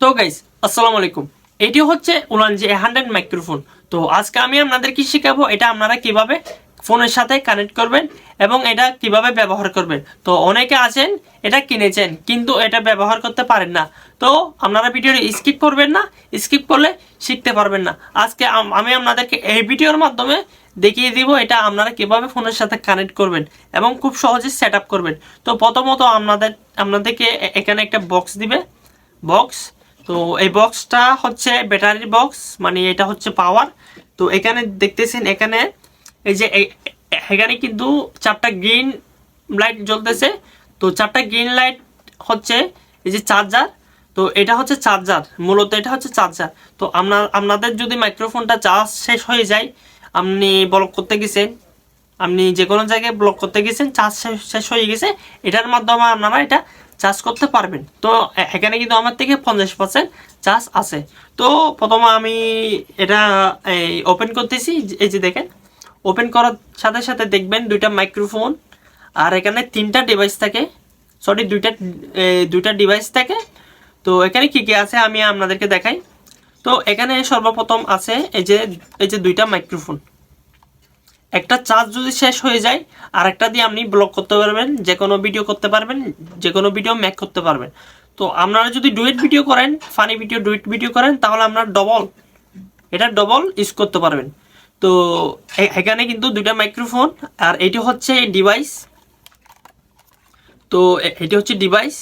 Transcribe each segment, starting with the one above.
তো গাইস আসসালামু আলাইকুম। এটি হচ্ছে উলান যে 100 মাইক্রোফোন। তো আজকে আমি আপনাদেরকে শেখাবো এটা আপনারা কিভাবে ফোনের সাথে কানেক্ট করবেন এবং এটা কিভাবে ব্যবহার করবেন। তো অনেকে আছেন এটা কিনেছেন কিন্তু এটা ব্যবহার করতে পারেন না। তো আপনারা ভিডিওটি স্কিপ করবেন না, স্কিপ করলে শিখতে পারবেন না। আজকে আমি আপনাদেরকে এই ভিডিওর মাধ্যমে দেখিয়ে দিব এটা আপনারা কিভাবে ফোনের সাথে কানেক্ট করবেন এবং খুব সহজে সেট আপ করবেন। তো প্রথমত আপনাদেরকে এখানে একটা বক্স দিবে, বক্স। তো এই বক্সটা হচ্ছে ব্যাটারির বক্স, মানে এটা হচ্ছে পাওয়ার। তো এখানে দেখতেছেন এখানে এই যে এখানে কিন্তু চারটা গ্রিন লাইট জ্বলতেছে। তো চারটা গ্রিন লাইট হচ্ছে এই যে চার্জার। তো এটা হচ্ছে চার্জার, মূলত এটা হচ্ছে চার্জার। তো আপনাদের যদি মাইক্রোফোনটা চার্জ শেষ হয়ে যায়, আপনি ব্লক করতে গেছেন, আপনি যে কোনো জায়গায় ব্লক করতে গেছেন, চার্জ শেষ হয়ে গেছে, এটার মাধ্যমে আপনারা এটা চার্জ করতে পারবেন। তো এখানে কিন্তু আমার থেকে 50% চার্জ আছে। তো প্রথমে আমি এটা ওপেন করতেছি। এই যে দেখেন, ওপেন করার সাথে সাথে দেখবেন দুইটা মাইক্রোফোন আর এখানে তিনটা ডিভাইস থাকে, সরি দুইটা ডিভাইস থাকে। তো এখানে কি কি আছে আমি আপনাদেরকে দেখাই। তো এখানে সর্বপ্রথম আছে এই যে দুইটা মাইক্রোফোন। একটা চার্জ যদি শেষ হয়ে যায় আর একটা দিয়ে আপনি ব্লগ করতে পারবেন, যে কোনো ভিডিও করতে পারবেন, যে কোনো ভিডিও মেক করতে পারবেন। তো আপনারা যদি ডুয়েট ভিডিও করেন, ফানি ভিডিও ডুয়েট ভিডিও করেন, তাহলে আপনারা এটা ডবল ইউজ করতে পারবেন। তো এখানে কিন্তু দুইটা মাইক্রোফোন আর এটি হচ্ছে ডিভাইস। তো এটি হচ্ছে ডিভাইস।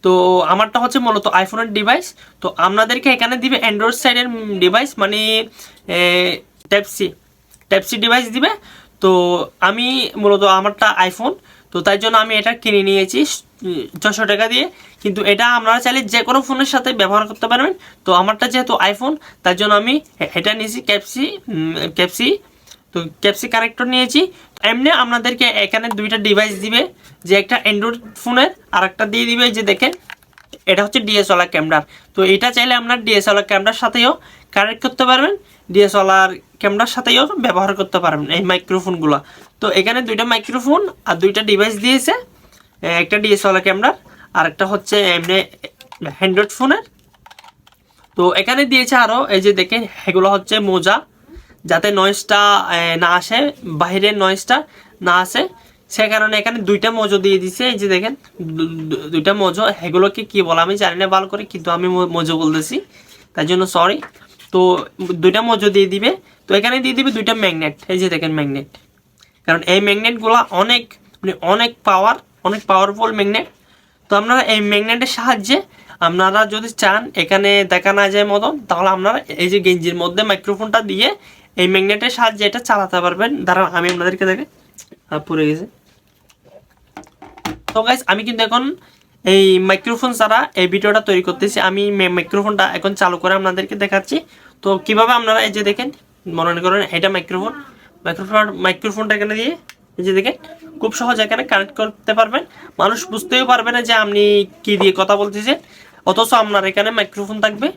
তো আমারটা হচ্ছে মূলত আইফোনের ডিভাইস। তো আপনাদেরকে এখানে দিবে অ্যান্ড্রয়েড সাইডের ডিভাইস, মানে টাইপ সি ডিভাইস দিবে। তো আমি মূলত আমারটা আইফোন, তো তাই জন্য আমি এটা কিনে নিয়েছি 600 টাকা দিয়ে। কিন্তু এটা আপনারা চাইলে যে কোনো ফোনের সাথে ব্যবহার করতে পারবেন। তো আমারটা যেহেতু আইফোন, তার জন্য আমি এটা নিয়েছি ক্যাপসি। তো ক্যাপসি কানেক্টর নিয়েছি। এমনি আপনাদেরকে এখানে দুইটা ডিভাইস দিবে, যে একটা অ্যান্ড্রয়েড ফোনের আর একটা দিয়ে দিবে যে দেখেন এটা হচ্ছে ডিএসএলআর ক্যামেরার। তো এটা চাইলে আপনার ডিএসএলআর ক্যামেরার সাথেও কানেক্ট করতে পারবেন, ডিএসএলআর ক্যামেরার সাথেও ব্যবহার করতে পারবেন এই মাইক্রোফোনগুলো। তো এখানে দুইটা মাইক্রোফোন আর দুইটা ডিভাইস দিয়েছে, একটা ডিএসএলআর ক্যামেরার আর একটা হচ্ছে এমনি অ্যান্ড্রয়েড ফোনের। তো এখানে দিয়েছে আরও এই যে দেখেন এগুলো হচ্ছে মোজা, যাতে নয়েজটা না আসে, বাইরের নয়েজটা না আসে, সে কারণে এখানে দুইটা মজো দিয়ে দিছে। এই যে দেখেন দুইটা মজো, এগুলোকে কি বলে আমি জানি না ভালো করে, কিন্তু আমি মজো বলতেছি, তাই জন্য সরি। তো দুইটা মজো দিয়ে দিবে। তো এখানে দিয়ে দিবে দুইটা ম্যাগনেট, এই যে দেখেন ম্যাগনেট, কারণ এই ম্যাগনেটগুলো অনেক মানে অনেক পাওয়ারফুল ম্যাগনেট। তো আপনারা এই ম্যাগনেটের সাহায্যে আপনারা যদি চান এখানে দেখা না যায় মতন, তাহলে আপনারা এই যে গেঞ্জির মধ্যে মাইক্রোফোনটা দিয়ে এই ম্যাগনেটের সাহায্যে এটা চালাতে পারবেন। দাঁড়ান আমি আপনাদেরকে দেখে পড়ে গেছে। তো গাইস আমি কিন্তু এখন এই মাইক্রোফোন ছাড়া এই ভিডিওটা তৈরি করতেছি। আমি মাইক্রোফোনটা এখন চালু করে আপনাদেরকে দেখাচ্ছি। তো কিভাবে আপনারা এই যে দেখেন, মনে করেন এটা মাইক্রোফোনটা এখানে দিয়ে এই যে দেখেন খুব সহজে এখানে কানেক্ট করতে পারবেন। মানুষ বুঝতেও পারবে না যে আপনি কি দিয়ে কথা বলতেছেন, অথচ আপনার এখানে মাইক্রোফোন থাকবে,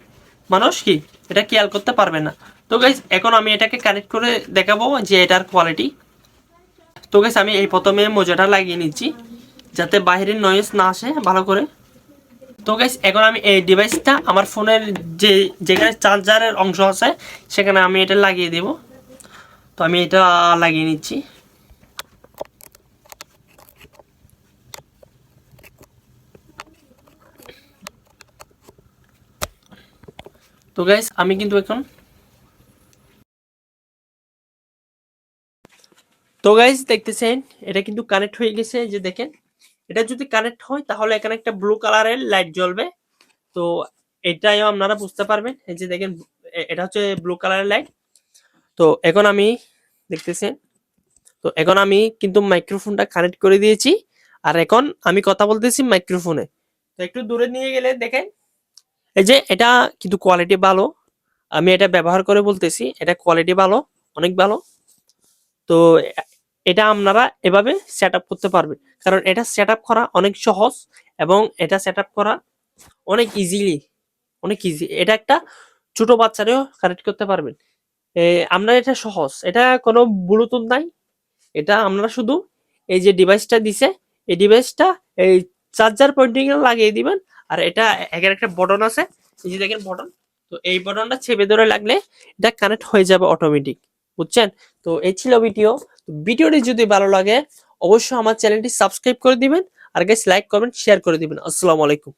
মানুষ কি এটা খেয়াল করতে পারবে না। তো গাইস এখন আমি এটাকে কানেক্ট করে দেখাবো যে এটার কোয়ালিটি। তো গাইস আমি এই প্রথমে মোজাটা লাগিয়ে নিচ্ছি যাতে বাইরের নয়েজ না আসে ভালো করে। তো গাইস এখন আমি এই ডিভাইসটা আমার ফোনের যেখানে চার্জারের অংশ আছে সেখানে আমি এটা লাগিয়ে দেব। তো আমি এটা লাগিয়ে নিচ্ছি। তো গাইস আমি কিন্তু এখন, তো গাইস দেখতেছেন এটা কিন্তু কানেক্ট হয়ে গেছে। যে দেখেন এটা যদি কানেক্ট হয় তাহলে এখানে একটা ব্লু কালারের লাইট জ্বলবে। তো এটাই আপনারা বুঝতে পারবেন। এই যে দেখেন এটা হচ্ছে ব্লু কালারের লাইট। তো এখন আমি দেখতেছেন, তো এখন আমি কিন্তু মাইক্রোফোনটা কানেক্ট করে দিয়েছি আর এখন আমি কথা বলতেছি মাইক্রোফোনে। তো একটু দূরে নিয়ে গেলে দেখেন এই যে এটা কিন্তু কোয়ালিটি ভালো। আমি এটা ব্যবহার করে বলতেছি এটা কোয়ালিটি ভালো, অনেক ভালো। তো এটা আপনারা এভাবে সেট আপ করতে পারবেন, কারণ এটা সেট আপ করা অনেক সহজ এবং এটা সেট আপ করা অনেক ইজি। এটা একটা ছোট বাচ্চারেও কানেক্ট করতে পারবেন। আমরা এটা সহজ, এটা কোনো ব্লুটুথ নাই, এটা আমরা শুধু এই যে ডিভাইসটা দিছে এই ডিভাইসটা এই চার্জার পয়েন্টিং এ লাগিয়ে দিবেন। আর এটা এখানে একটা বটন আছে, এই যে দেখেন বটন, তো এই বটনটা চেপে ধরে লাগলে এটা কানেক্ট হয়ে যাবে অটোমেটিক, বুঝছেন? তো এই ছিল ভিডিও। ভিডিওটি যদি ভালো লাগে অবশ্যই আমার চ্যানেলটি সাবস্ক্রাইব করে দিবেন, আর গাইস লাইক কমেন্ট শেয়ার করে দিবেন। আসসালামু আলাইকুম।